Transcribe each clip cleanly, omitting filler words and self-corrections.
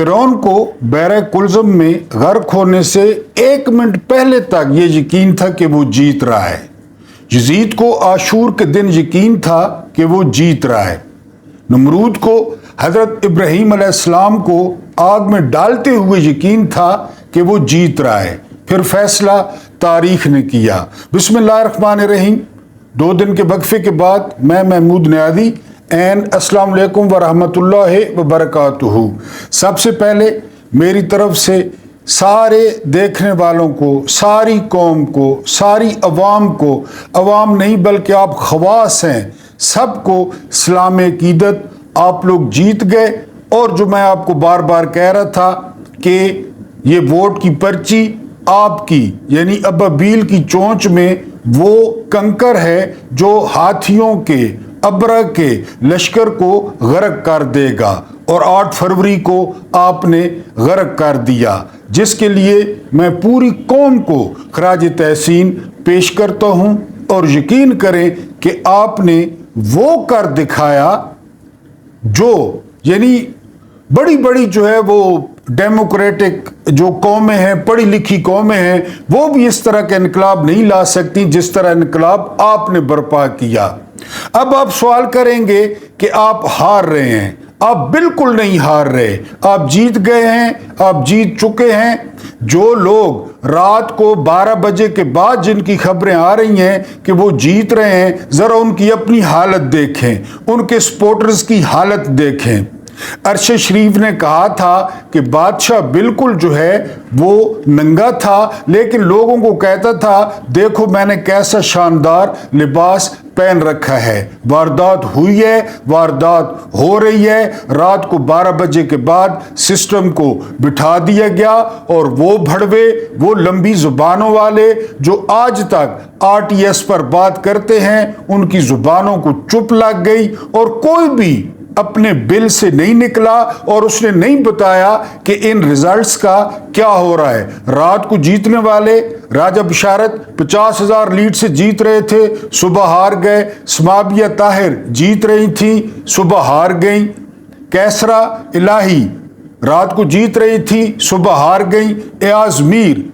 फिरौन को बहर कुलज़म में गर्क होने से 1 मिनट पहले तक ये यकीन था कि वो जीत रहा है। यजीद को आशूर के दिन यकीन था कि वो जीत रहा है। नमरूद को हज़रत इब्राहीम अलैहिस्सलाम को आग में डालते हुए यकीन था कि वो जीत रहा है। फिर फैसला तारीख ने किया। बिस्मिल्लाहिर्रहमानिर्रहीम। 2 दिन के वक्फे के बाद मैं महमूद नियाज़ी अस्सलाम वालेकुम व रहमतुल्लाहि व बरकातुहू। सबसे पहले मेरी तरफ से सारे देखने वालों को, सारी कौम को, सारी अवाम को, अवाम नहीं बल्कि आप खवास हैं, सबको इस्लाम अकीदत। आप लोग जीत गए। और जो मैं आपको बार बार कह रहा था कि ये वोट की पर्ची आपकी यानी अबाबील की चोंच में वो कंकर है जो हाथियों के, अबरा के लश्कर को गर्क कर देगा। और 8 फरवरी को आपने गर्क कर दिया, जिसके लिए मैं पूरी कौम को खराज तहसीन पेश करता हूँ। और यकीन करें कि आपने वो कर दिखाया जो यानी बड़ी बड़ी जो है वो डेमोक्रेटिक जो कौमें हैं, पढ़ी लिखी कौमें हैं, वो भी इस तरह का इनकलाब नहीं ला सकती जिस तरह इनकलाब आपने बर्पा किया। अब आप सवाल करेंगे कि आप हार रहे हैं। आप बिल्कुल नहीं हार रहे, आप जीत गए हैं, आप जीत चुके हैं। जो लोग रात को 12 बजे के बाद जिनकी खबरें आ रही हैं कि वो जीत रहे हैं, जरा उनकी अपनी हालत देखें, उनके सपोर्टर्स की हालत देखें। अरशद शरीफ ने कहा था कि बादशाह बिल्कुल जो है वो नंगा था, लेकिन लोगों को कहता था देखो मैंने कैसा शानदार लिबास पहन रखा है। वारदात हुई है, वारदात हो रही है। रात को 12 बजे के बाद सिस्टम को बिठा दिया गया और वो भड़वे, वो लंबी जुबानों वाले जो आज तक RTS पर बात करते हैं, उनकी जुबानों को चुप लग गई और कोई भी अपने बिल से नहीं निकला और उसने नहीं बताया कि इन रिजल्ट्स का क्या हो रहा है। रात को जीतने वाले राजा बिशारत 50,000 लीड से जीत रहे थे, सुबह हार गए। समाबिया ताहिर जीत रही थी, सुबह हार गई। कैसरा इलाही रात को जीत रही थी, सुबह हार गई। एयाज मीर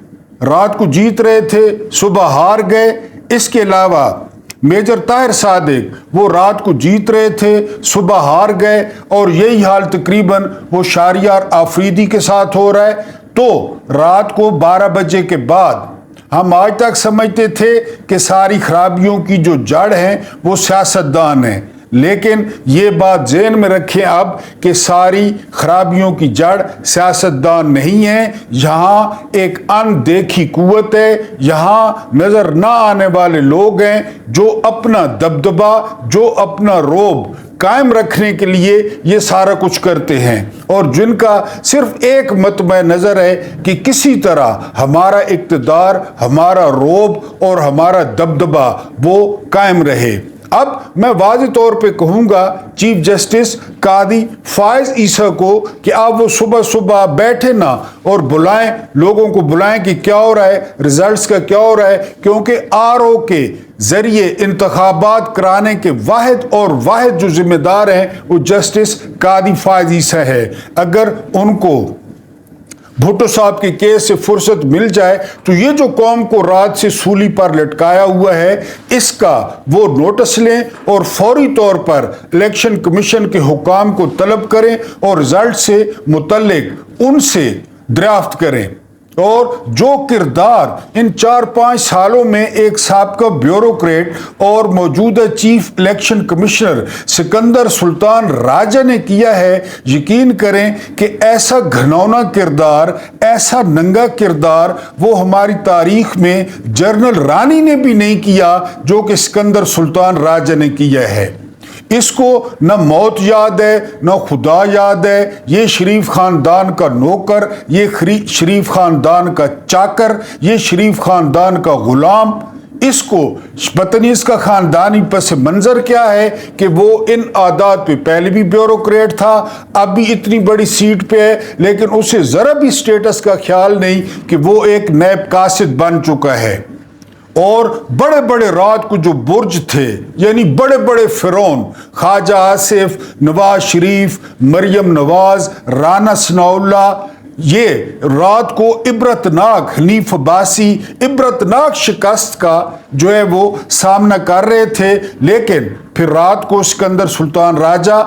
रात को जीत रहे थे, सुबह हार गए। इसके अलावा मेजर ताहिर सादिक वो रात को जीत रहे थे, सुबह हार गए। और यही हाल तकरीबन वो शाहरियार आफरीदी के साथ हो रहा है। तो रात को 12 बजे के बाद हम आज तक समझते थे कि सारी खराबियों की जो जड़ है वो सियासतदान है, लेकिन ये बात ज़हन में रखें अब कि सारी खराबियों की जड़ सियासतदान नहीं है। यहाँ एक अनदेखी कुव्वत है, यहाँ नज़र ना आने वाले लोग हैं जो अपना दबदबा, जो अपना रोब कायम रखने के लिए ये सारा कुछ करते हैं और जिनका सिर्फ एक मतबा नज़र है कि किसी तरह हमारा इक़्तिदार, हमारा रोब और हमारा दबदबा वो कायम रहे। अब मैं वाज़ेह तौर पे कहूँगा चीफ जस्टिस कादी फायज़ ईसा को कि आप वो सुबह सुबह बैठे ना और बुलाएं, लोगों को बुलाएं कि क्या हो रहा है, रिजल्ट्स का क्या हो रहा है, क्योंकि RO के ज़रिए इंतखाबात कराने के वाहिद जो जिम्मेदार हैं वो जस्टिस कादी फायज़ ईसा है। अगर उनको भुट्टो साहब के केस से फुर्सत मिल जाए तो ये जो कौम को रात से सूली पर लटकाया हुआ है, इसका वो नोटिस लें और फौरी तौर पर इलेक्शन कमीशन के हुकाम को तलब करें और रिजल्ट से मुतल्लिक उनसे दरियाफ्त करें। और जो किरदार इन 4-5 सालों में एक साबका ब्यूरोक्रेट और मौजूदा chief election commissioner Sikandar Sultan Raja ने किया है, यकीन करें कि ऐसा घिनौना किरदार, ऐसा नंगा किरदार वो हमारी तारीख में जनरल रानी ने भी नहीं किया जो कि सिकंदर सुल्तान राजा ने किया है। इसको न मौत याद है न खुदा याद है। ये शरीफ खानदान का नौकर, ये शरीफ खानदान का चाकर, ये शरीफ खानदान का गुलाम। इसको पता नहीं इसका खानदानी पस मंजर क्या है कि वो इन आदात पे पहले भी ब्यूरोक्रेट था, अब भी इतनी बड़ी सीट पे है, लेकिन उसे ज़रा भी स्टेटस का ख्याल नहीं कि वो एक नैब कासिद बन चुका है। اور بڑے بڑے رات کو جو برج تھے یعنی بڑے بڑے فرعون خواجہ آصف، نواز شریف، مریم نواز، رانا ثناء اللہ، یہ رات کو عبرتناک حنیف عباسی عبرتناک شکست کا جو ہے وہ سامنا کر رہے تھے، لیکن پھر رات کو سکندر سلطان راجہ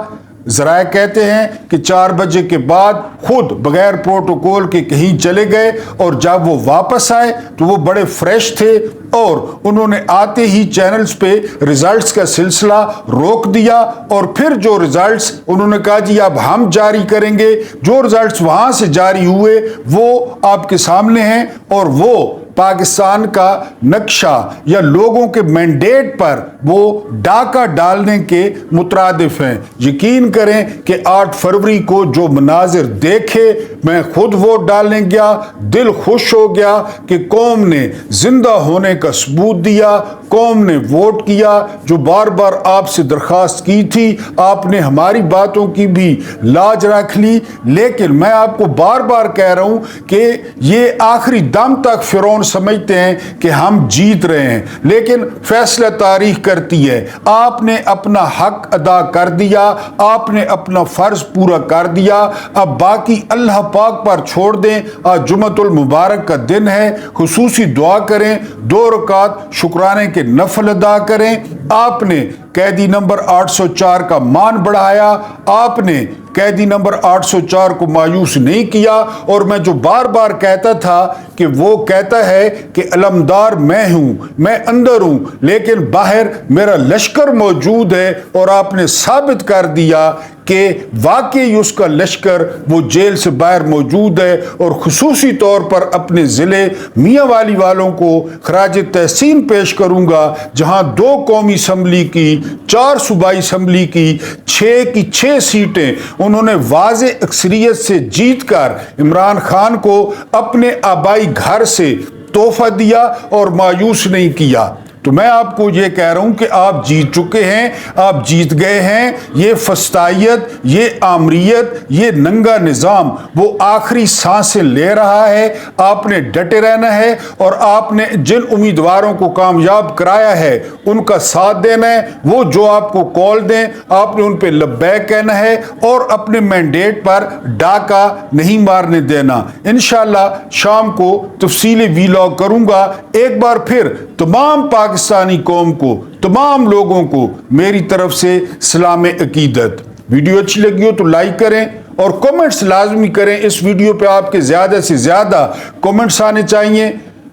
ذرائع کہتے ہیں کہ 4 بجے کے بعد خود بغیر پروٹوکول کے کہیں چلے گئے، اور جب وہ واپس آئے تو وہ بڑے فریش تھے اور انہوں نے آتے ہی چینلز پہ ریزلٹس کا سلسلہ روک دیا، اور پھر جو ریزلٹس انہوں نے کہا جی اب ہم جاری کریں گے، جو ریزلٹس وہاں سے جاری ہوئے وہ آپ کے سامنے ہیں، اور وہ پاکستان کا نقشہ یا لوگوں کے مینڈیٹ پر وہ ڈاکہ ڈالنے کے مترادف ہیں۔ یقین کریں کہ 8 فروری کو جو مناظر دیکھے، میں خود ووٹ ڈالنے گیا، دل خوش ہو گیا کہ قوم نے زندہ ہونے کا ثبوت دیا، قوم نے ووٹ کیا۔ جو بار بار آپ سے درخواست کی تھی، آپ نے ہماری باتوں کی بھی لاج رکھ لی، لیکن میں آپ کو بار بار کہہ رہا ہوں کہ یہ آخری دم تک فرعون سمجھتے ہیں کہ ہم جیت رہے ہیں، لیکن فیصلہ تاریخ کرتی ہے۔ آپ نے اپنا حق ادا کر دیا، آپ نے اپنا فرض پورا کر دیا، اب باقی اللہ پاک پر چھوڑ دیں۔ آج جمعۃ المبارک کا دن ہے، خصوصی دعا کریں، 2 رکعت شکرانے کے نفل ادا کریں۔ آپ نے قیدی نمبر 804 کا مان بڑھایا، آپ نے قیدی نمبر 804 کو مایوس نہیں کیا، اور میں جو بار بار کہتا تھا کہ وہ کہتا ہے کہ علمدار میں ہوں، میں اندر ہوں لیکن باہر میرا لشکر موجود ہے، اور آپ نے ثابت کر دیا کہ واقعی اس کا لشکر وہ جیل سے باہر موجود ہے۔ اور خصوصی طور پر اپنے ضلع میاں والی والوں کو خراج تحسین پیش کروں گا، جہاں 2 قومی اسمبلی کی، 4 صوبائی اسمبلی کی 6 سیٹیں انہوں نے واضح اکثریت سے جیت کر عمران خان کو اپنے آبائی گھر سے تحفہ دیا اور مایوس نہیں کیا۔ تو میں آپ کو یہ کہہ رہا ہوں کہ آپ جیت چکے ہیں، آپ جیت گئے ہیں۔ یہ فسطائیت، یہ آمریت، یہ ننگا نظام وہ آخری سانسیں لے رہا ہے۔ آپ نے ڈٹے رہنا ہے، اور آپ نے جن امیدواروں کو کامیاب کرایا ہے ان کا ساتھ دینا ہے۔ وہ جو آپ کو کال دیں آپ نے ان پہ لبیک کہنا ہے، اور اپنے مینڈیٹ پر ڈاکہ نہیں مارنے دینا۔ انشاءاللہ شام کو تفصیلی ویلاگ کروں گا۔ ایک بار پھر تمام پاکستانی قوم کو، تمام لوگوں کو میری طرف سے سلام عقیدت۔ ویڈیو اچھی لگی ہو تو لائک کریں اور کومنٹس لازمی کریں۔ اس ویڈیو پہ آپ کے زیادہ سے زیادہ کومنٹس آنے چاہیے۔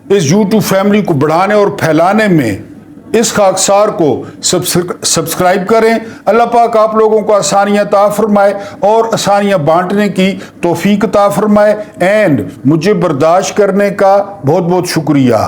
اس یوٹیوب فیملی کو بڑھانے اور پھیلانے میں اس خاکسار کو سبسکرائب کریں۔ اللہ پاک آپ لوگوں کو آسانیاں عطا فرمائے اور آسانیاں بانٹنے کی توفیق عطا فرمائے، اینڈ مجھے برداشت کرنے کا بہت بہت شکریہ۔